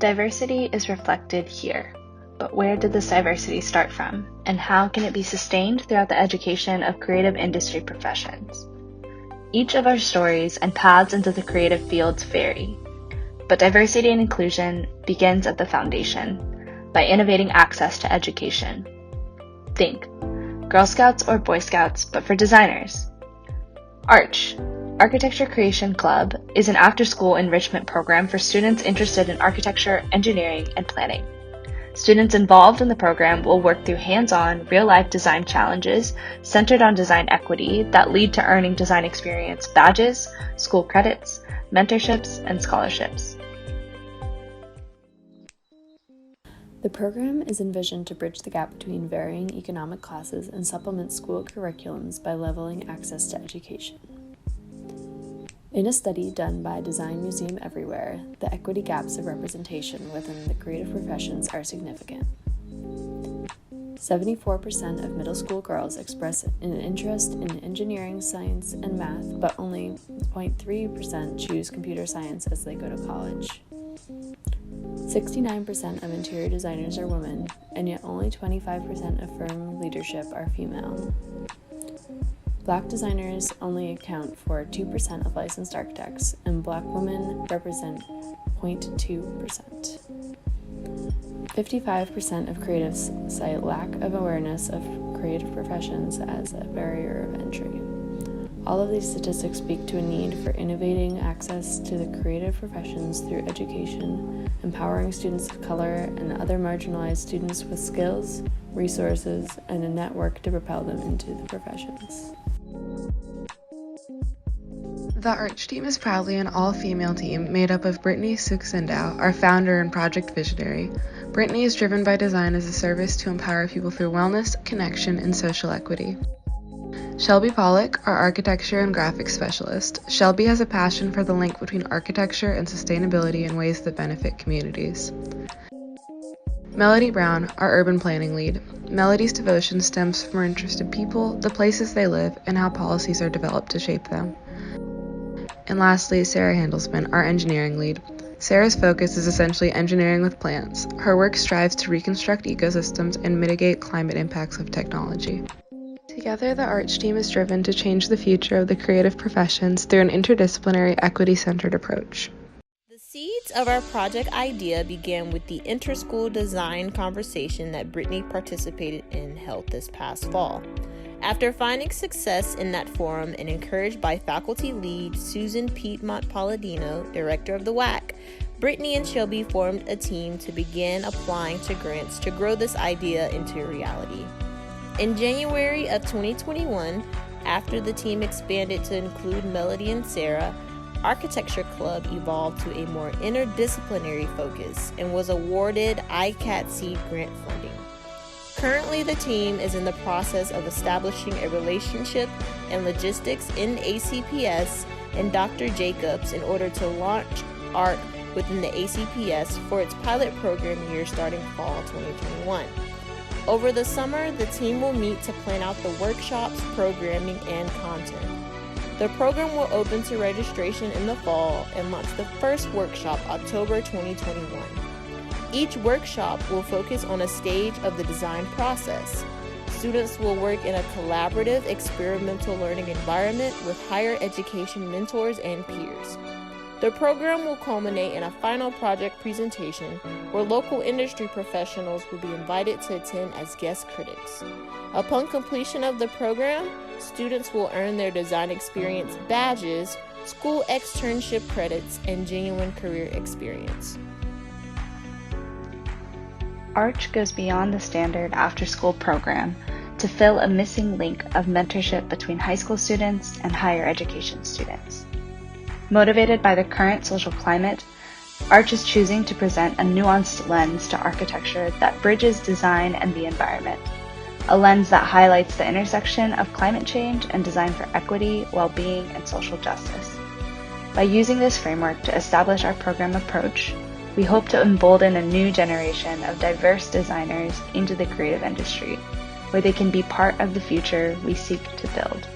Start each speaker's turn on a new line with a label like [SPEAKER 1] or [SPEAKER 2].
[SPEAKER 1] Diversity is reflected here, but where did this diversity start from, and how can it be sustained throughout the education of creative industry professions? Each of our stories and paths into the creative fields vary, but diversity and inclusion begins at the foundation, by innovating access to education. Think, Girl Scouts or Boy Scouts, but for designers. ARCH, Architecture Creation Club, is an after-school enrichment program for students interested in architecture, engineering, and planning. Students involved in the program will work through hands-on, real-life design challenges centered on design equity that lead to earning design experience badges, school credits, mentorships, and scholarships.
[SPEAKER 2] The program is envisioned to bridge the gap between varying economic classes and supplement school curriculums by leveling access to education. In a study done by Design Museum Everywhere, the equity gaps of representation within the creative professions are significant. 74% of middle school girls express an interest in engineering, science, and math, but only 0.3% choose computer science as they go to college. 69% of interior designers are women, and yet only 25% of firm leadership are female. Black designers only account for 2% of licensed architects, and Black women represent 0.2%. 55% of creatives cite lack of awareness of creative professions as a barrier of entry. All of these statistics speak to a need for innovating access to the creative professions through education, empowering students of color and other marginalized students with skills, resources, and a network to propel them into the professions.
[SPEAKER 3] The ARCH team is proudly an all-female team made up of Brittany Suk-Sindow, our founder and project visionary. Brittany is driven by design as a service to empower people through wellness, connection, and social equity. Shelby Pollock, our architecture and graphics specialist. Shelby has a passion for the link between architecture and sustainability in ways that benefit communities. Melody Brown, our urban planning lead. Melody's devotion stems from her interest in people, the places they live, and how policies are developed to shape them. And lastly, Sarah Handelsman, our engineering lead. Sarah's focus is essentially engineering with plants. Her work strives to reconstruct ecosystems and mitigate climate impacts of technology. Together, the ARCH team is driven to change the future of the creative professions through an interdisciplinary, equity-centered approach.
[SPEAKER 4] The seeds of our project idea began with the inter-school design conversation that Brittany participated in held this past fall. After finding success in that forum and encouraged by faculty lead Susan Piedmont Palladino, director of the WAAC, Brittany and Shelby formed a team to begin applying to grants to grow this idea into reality. In January of 2021, after the team expanded to include Melody and Sarah, Architecture Club evolved to a more interdisciplinary focus and was awarded ICAT grant funding. Currently, the team is in the process of establishing a relationship and logistics in ACPS and Dr. Jacobs in order to launch ARC within the ACPS for its pilot program year starting fall 2021. Over the summer, the team will meet to plan out the workshops, programming, and content. The program will open to registration in the fall and launch the first workshop October 2021. Each workshop will focus on a stage of the design process. Students will work in a collaborative, experimental learning environment with higher education mentors and peers. The program will culminate in a final project presentation where local industry professionals will be invited to attend as guest critics. Upon completion of the program, students will earn their design experience badges, school externship credits, and genuine career experience.
[SPEAKER 1] ARCH goes beyond the standard after-school program to fill a missing link of mentorship between high school students and higher education students. Motivated by the current social climate, ARCH is choosing to present a nuanced lens to architecture that bridges design and the environment, a lens that highlights the intersection of climate change and design for equity, well-being, and social justice. By using this framework to establish our program approach, we hope to embolden a new generation of diverse designers into the creative industry, where they can be part of the future we seek to build.